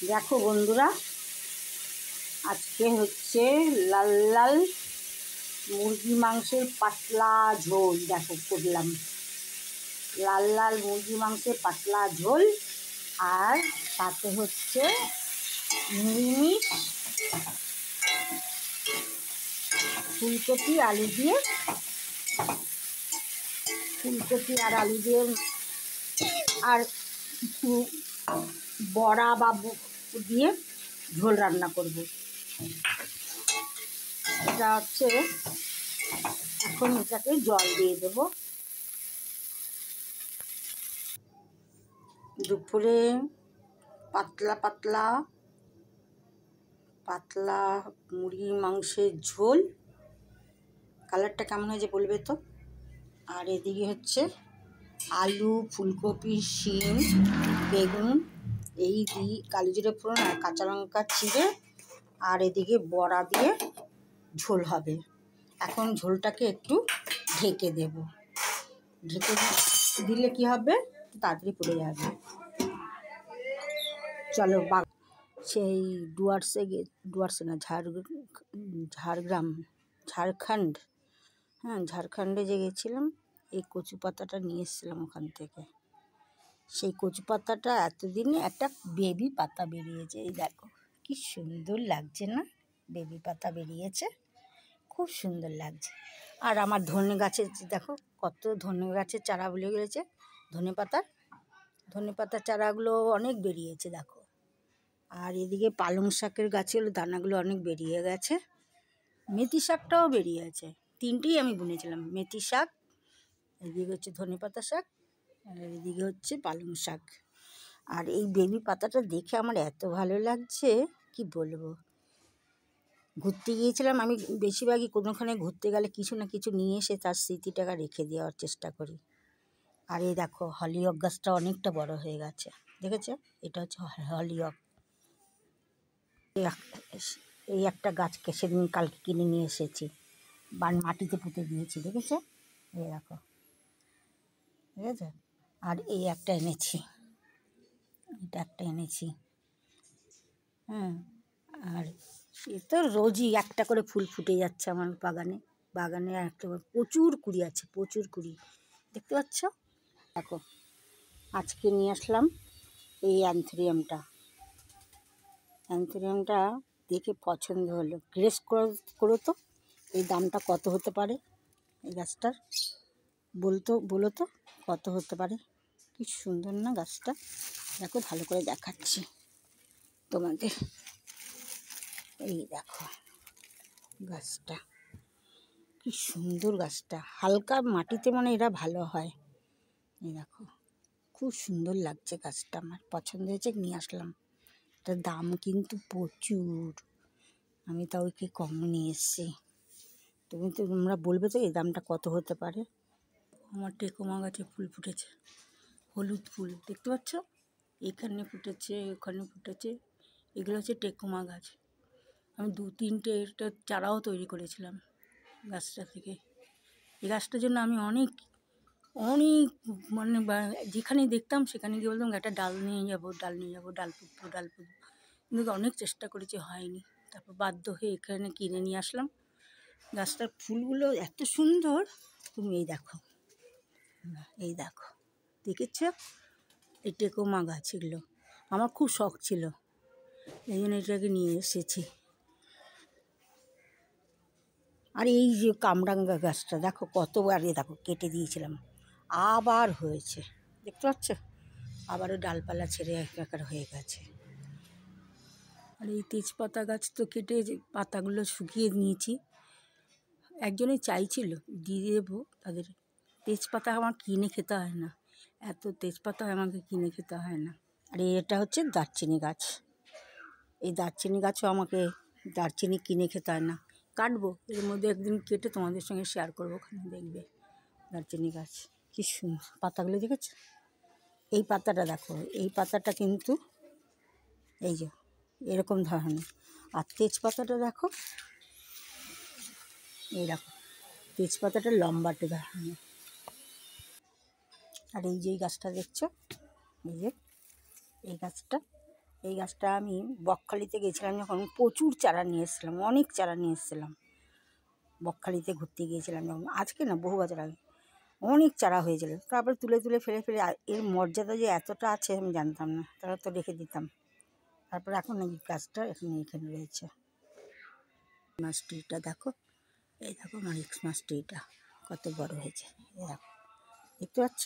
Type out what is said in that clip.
দেখো বন্ধুরা, আজকে হচ্ছে লাল লাল মুরগি মাংসের পাতলা ঝোল। দেখো করলাম লাল লাল মুরগি মাংসের পাতলা ঝোল, আর সাথে হচ্ছে নিরামিষ ফুলকপি আর আলু দিয়ে আর কিছু বড়া বা দিয়ে ঝোল রান্না করব। এটা হচ্ছে এখন এটাকে জল দিয়ে দেব। দুপুরে পাতলা পাতলা পাতলা মুরগির মাংসের ঝোল। কালারটা কেমন হয়েছে বলবে তো। আর এদিকে হচ্ছে আলু, ফুলকপি, শিম, বেগুন এই দিয়ে কালো জিরে ফোড়ন আর কাঁচা লঙ্কা চিড়ে, আর এদিকে বড়া দিয়ে ঝোল হবে। এখন ঝোলটাকে একটু ঢেকে দেব। ঢেকে দিলে কি হবে, তাড়াতাড়ি পড়ে যাবে। চলো সেই ডুয়ার্সে না, ঝাড়খণ্ড, হ্যাঁ ঝাড়খণ্ডে যে গেছিলাম, এই কচু পাতাটা নিয়ে এসেছিলাম ওখান থেকে। সেই কচু পাতাটা এতদিনে একটা বেবি পাতা বেরিয়েছে। এই দেখো কি সুন্দর লাগছে না, বেবি পাতা বেরিয়েছে, খুব সুন্দর লাগছে। আর আমার ধনে গাছে দেখো কত ধনে গাছের চারা বলে গেছে। ধনে পাতার চারাগুলো অনেক বেরিয়েছে দেখো। আর এদিকে পালং শাকের গাছের দানাগুলো অনেক বেরিয়ে গেছে। মেথি শাকটাও বেরিয়েছে, তিনটেই আমি বুনেছিলাম। মেথি শাক, এদিকে হচ্ছে ধনে পাতা শাক, আর এদিকে হচ্ছে পালং শাক। আর এই বেবি পাতাটা দেখে আমার এত ভালো লাগছে কি বলবো। ঘুরতে গিয়েছিলাম আমি, বেশিরভাগই কোনোখানে ঘুরতে গেলে কিছু না কিছু নিয়ে এসে তার স্মৃতিটাকে রেখে দেওয়ার চেষ্টা করি। আর এই দেখো হলিওক গাছটা অনেকটা বড় হয়ে গেছে, দেখেছো? এটা হচ্ছে হলিওক। এই একটা গাছকে সেদিন কালকে কিনে নিয়ে এসেছি, মাটিতে পুঁতে দিয়েছি, দেখেছো? এই দেখো, ঠিক আছে। আর এই একটা এনেছি, এটা একটা এনেছি, হ্যাঁ। আর এ তো রোজই একটা করে ফুল ফুটে যাচ্ছে আমার বাগানে একটা প্রচুর কুড়ি আছে, প্রচুর কুড়ি, দেখতে পাচ্ছ? দেখো আজকে নিয়ে আসলাম এই অ্যান্থোরিয়ামটা দেখে পছন্দ হলো। গ্রেস করো তো, এই দামটা কত হতে পারে এই গাছটার? বলো তো কত হতে পারে? কি সুন্দর না গাছটা, দেখো ভালো করে দেখাচ্ছি তোমাদের। এই দেখো গাছটা কি সুন্দর, গাছটা হালকা মাটিতে মানে এরা ভালো হয়। এই দেখো খুব সুন্দর লাগছে গাছটা, আমার পছন্দ হয়েছে, নিয়ে আসলাম। এটার দাম কিন্তু প্রচুর, আমি তাও কি কম নিয়ে এসেছি। তোমরা বলবে তো এই দামটা কত হতে পারে। আমার টেকোমা গাছে ফুল ফুটেছে, হলুদ ফুল, দেখতে পাচ্ছ? এখানে ফুটেছে, ওখানে ফুটেছে, এগুলো হচ্ছে টেকোমা গাছ। আমি 2-3টে এটা চারাও তৈরি করেছিলাম গাছটা থেকে। এই গাছটার জন্য আমি অনেক মানে যেখানেই দেখতাম সেখানে গিয়ে বলতাম একটা ডাল নিয়ে যাবো, ডাল পুঁতবো। কিন্তু অনেক চেষ্টা করেছি, হয়নি। তারপর বাধ্য হয়ে এখানে কিনে নিয়ে আসলাম। গাছটার ফুলগুলো এত সুন্দর, তুমি এই দেখো দেখেছ? এই টেকোমা গাছ, এগুলো আমার খুব শখ ছিল, এই জন্য এটাকে নিয়ে এসেছি। আর এই যে কামরাঙ্গা গাছটা দেখো কতবার, দেখো কেটে দিয়েছিলাম, আবার হয়েছে, দেখতে পাচ্ছ? আবারও ডালপালা ছেড়ে একাকার হয়ে গেছে। আর এই তেজপাতা গাছ তো কেটে পাতাগুলো শুকিয়ে নিয়েছি। একজনে চাইছিল দিয়ে দেবো তাদের, তেজপাতা আমার কিনে খেতে হয় না, এত তেজপাতা আমাকে কিনে খেতে হয় না। আর এটা হচ্ছে দারচিনি গাছ, এই দারচিনি গাছও আমাকে দারচিনি কিনে খেতে হয় না। কাটবো, এর মধ্যে একদিন কেটে তোমাদের সঙ্গে শেয়ার করবো, ওখানে দেখবে দারচিনি গাছ কি সুন্দর পাতাগুলো, দেখেছো? এই পাতাটা দেখো, এই পাতাটা কিন্তু এই যে এরকম ধরনের। আর তেজপাতাটা দেখো, এই দেখো তেজপাতাটা লম্বাটে ধরনের। আর এই যে গাছটা দেখছো, এই গাছটা এই গাছটা আমি বকখালিতে গেছিলাম যখন প্রচুর চারা নিয়ে এসেছিলাম, অনেক চারা নিয়ে এসেছিলাম। বকখালিতে ঘুরতে গিয়েছিলাম যখন, আজকে না বহু বছর আগে, অনেক চারা হয়েছিল। তারপরে তুলে তুলে ফেলে ফেলে এর মর্যাদা যে এতটা আছে আমি জানতাম না, তারা তো রেখে দিতাম। তারপরে এখন এই গাছটা এখানে রয়েছে। ক্রিসমাস ট্রিটা দেখো, এই দেখো আমার ক্রিসমাস ট্রিটা কত বড় হয়েছে, এই দেখো, দেখতে পাচ্ছ?